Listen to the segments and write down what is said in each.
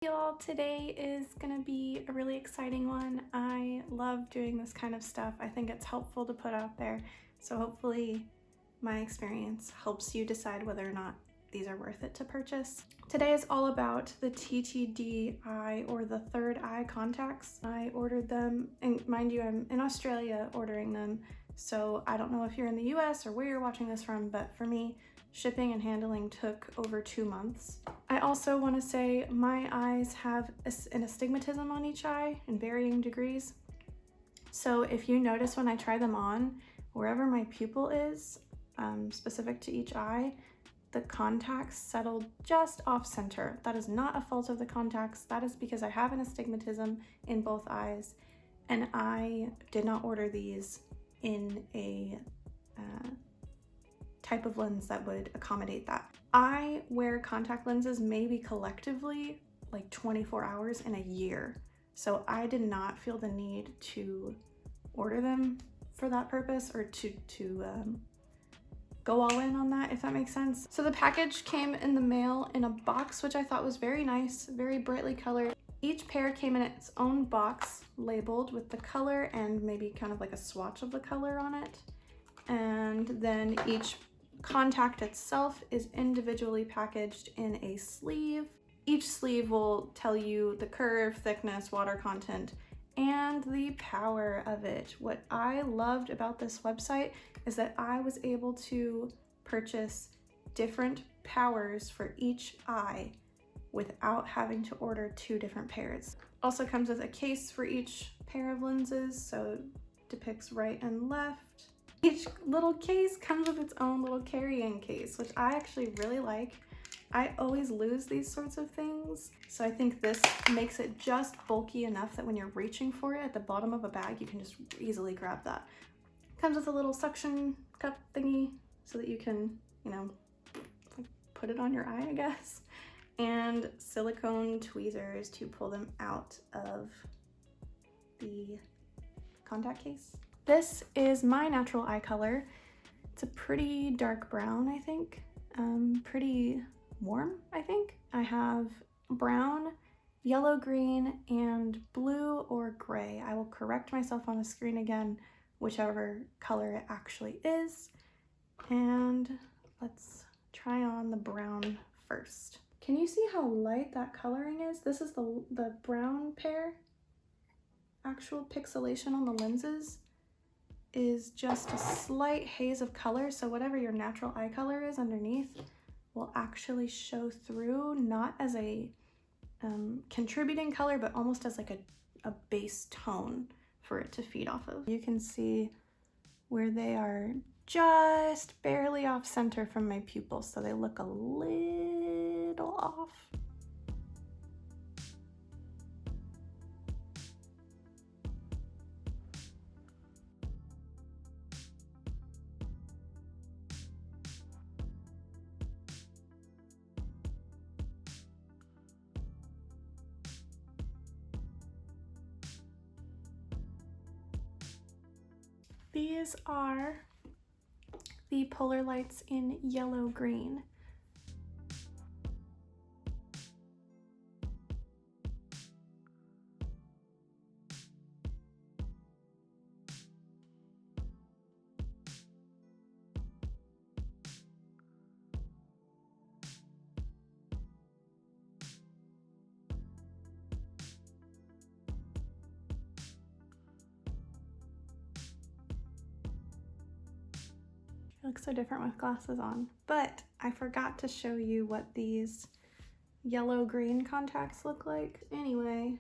Y'all, today is gonna be a really exciting one. I love doing this kind of stuff. I think it's helpful to put out there, so hopefully my experience helps you decide whether or not these are worth it to purchase. Today is all about the TTDEYE or the third eye contacts. I ordered them, and mind you, I'm in Australia ordering them, so I don't know if you're in the US or where you're watching this from, but for me, shipping and handling took over 2 months. I also want to say my eyes have an astigmatism on each eye in varying degrees. So if you notice when I try them on, wherever my pupil is, specific to each eye, the contacts settled just off center. That is not a fault of the contacts. That is because I have an astigmatism in both eyes, and I did not order these in a type of lens that would accommodate that. I wear contact lenses maybe collectively like 24 hours in a year, so I did not feel the need to order them for that purpose, or to go all in on that, if that makes sense. So the package came in the mail in a box, which I thought was very nice, very brightly colored. Each pair came in its own box labeled with the color and maybe kind of like a swatch of the color on it. And then each contact itself is individually packaged in a sleeve. Each sleeve will tell you the curve, thickness, water content, and the power of it. What I loved about this website is that I was able to purchase different powers for each eye without having to order 2 different pairs. Also comes with a case for each pair of lenses, so it depicts right and left. Each little case comes with its own little carrying case, which I actually really like. I always lose these sorts of things, so I think this makes it just bulky enough that when you're reaching for it at the bottom of a bag, you can just easily grab that. Comes with a little suction cup thingy so that you can, you know, put it on your eye, I guess, and silicone tweezers to pull them out of the contact case. This is my natural eye color. It's a pretty dark brown, I think. Pretty warm, I think. I have brown, yellow, green, and blue or gray. I will correct myself on the screen again, whichever color it actually is. And let's try on the brown first. Can you see how light that coloring is? This is the brown pair. Actual pixelation on the lenses is just a slight haze of color, so whatever your natural eye color is underneath will actually show through, not as a contributing color, but almost as like a base tone for it to feed off of. You can see where they are just barely off center from my pupils, so they look a little off. These are the polar lights in yellow green. It looks so different with glasses on, but I forgot to show you what these yellow-green contacts look like. Anyway,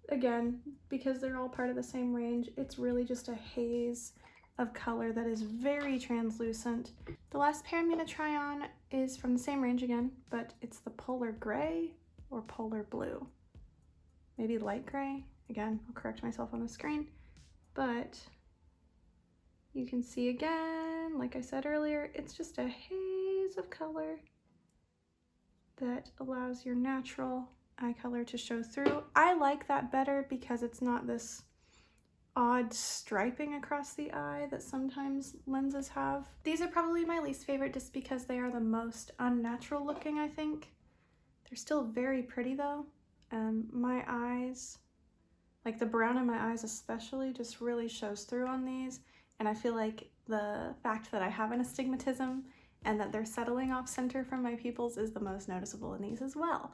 again, because they're all part of the same range, it's really just a haze of color that is very translucent. The last pair I'm going to try on is from the same range again, but it's the polar gray or polar blue. Maybe light gray. Again, I'll correct myself on the screen, but you can see again, like I said earlier, it's just a haze of color that allows your natural eye color to show through. I like that better because it's not this odd striping across the eye that sometimes lenses have. These are probably my least favorite just because they are the most unnatural looking, I think. They're still very pretty though. My eyes, like the brown in my eyes especially, just really shows through on these, and I feel like the fact that I have an astigmatism and that they're settling off center from my pupils is the most noticeable in these as well.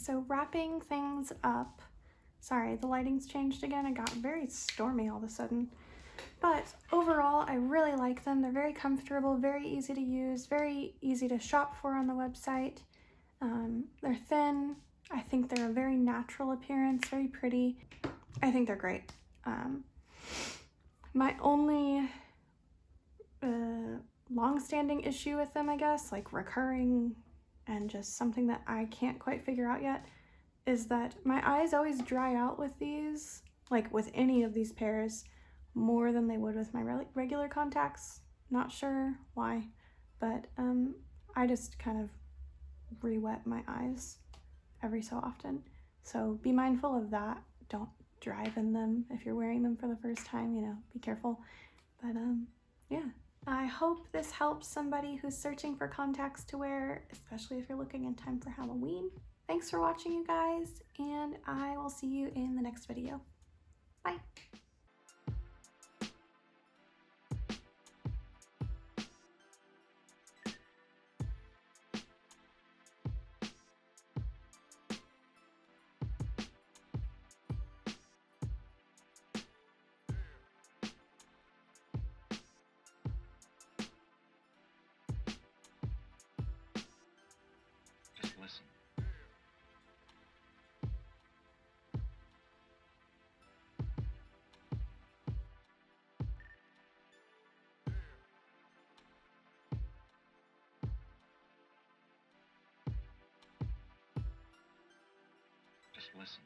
So wrapping things up, sorry, the lighting's changed again. It got very stormy all of a sudden. But overall, I really like them. They're very comfortable, very easy to use, very easy to shop for on the website. They're thin. I think they're a very natural appearance, very pretty. I think they're great. My only long-standing issue with them, I guess, like recurring and just something that I can't quite figure out yet, is that my eyes always dry out with these, like with any of these pairs, more than they would with my regular contacts. Not sure why, but I just kind of re-wet my eyes every so often. So be mindful of that. Don't drive in them if you're wearing them for the first time, you know, be careful. But yeah. I hope this helps somebody who's searching for contacts to wear, especially if you're looking in time for Halloween. Thanks for watching, you guys, and I will see you in the next video. Bye. Just listen. Just listen.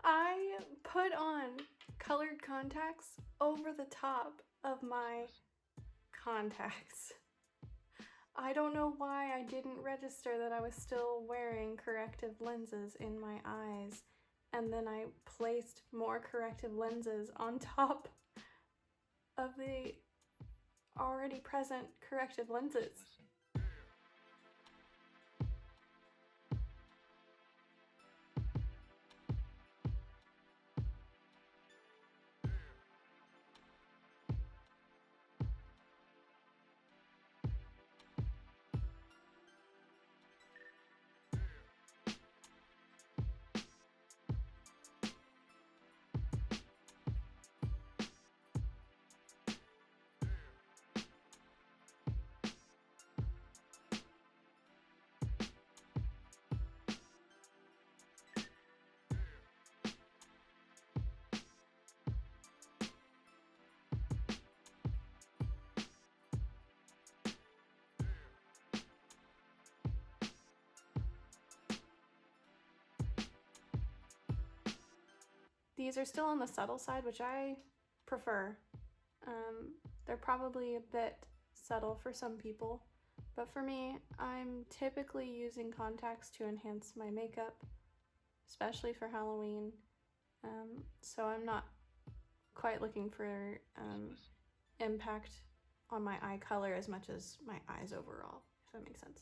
I put on colored contacts over the top of my contacts. I don't know why I didn't register that I was still wearing corrective lenses in my eyes, and then I placed more corrective lenses on top of the already present corrective lenses. These are still on the subtle side, which I prefer. They're probably a bit subtle for some people, but for me, I'm typically using contacts to enhance my makeup, especially for Halloween. So I'm not quite looking for impact on my eye color as much as my eyes overall, if that makes sense.